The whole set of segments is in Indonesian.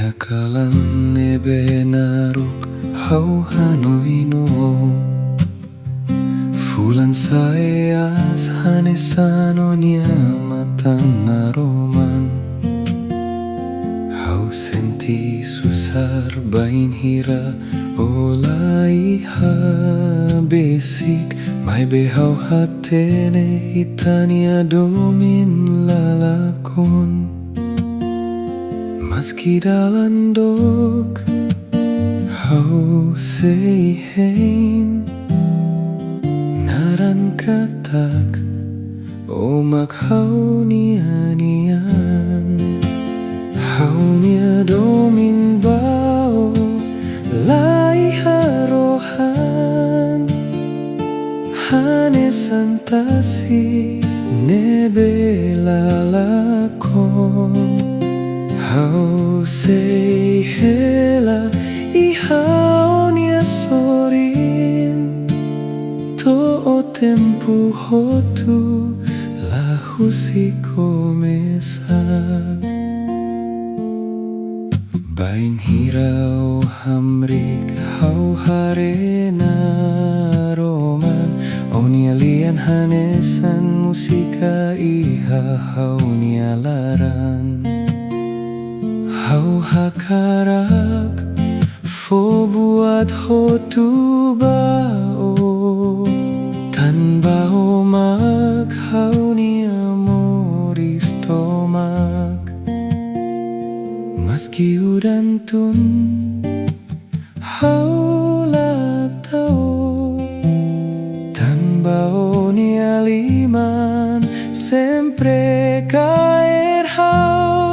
Nihakalan nebe naruk hau hanoi no Fulan sayas hanesano nia matan naroman Hau senti susar bain hira olai habesik Mai behau hatene itania domin lalakon Meski dalam dok hau sei hein Naran katak omak hau nian Hau nia domin bau lai harohan Hane santasi nebe lalakon Hau sei hela I hau nia sorin To o tempo hotu lahu si komesak Bain hirau hamrik hau harena roman Onia lian hanesan musika iha hau nia laran Hau hakarak fo buat hotu bao Tan bao mak hau nia moris tomak Meski udan tun hau latau Tan bao nia liman sempre caer hau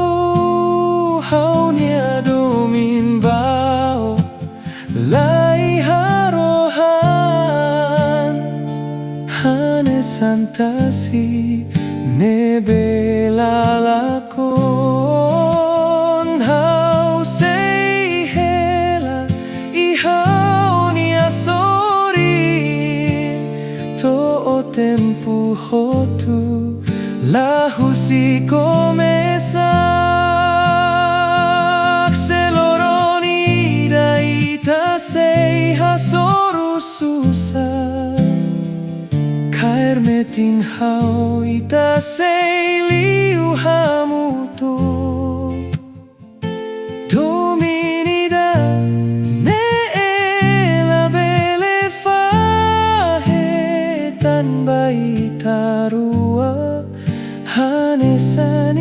nia domin bau lai harohan Hane santasi nebe lalakon Hau sei hela I hau nia sori To o tempo hotu lahu si komesak Seloro nida ita sei hasoru susah Kair metin hau ita sei liu hamutu Dominida ne ela bele fahe tan baita rua hanesan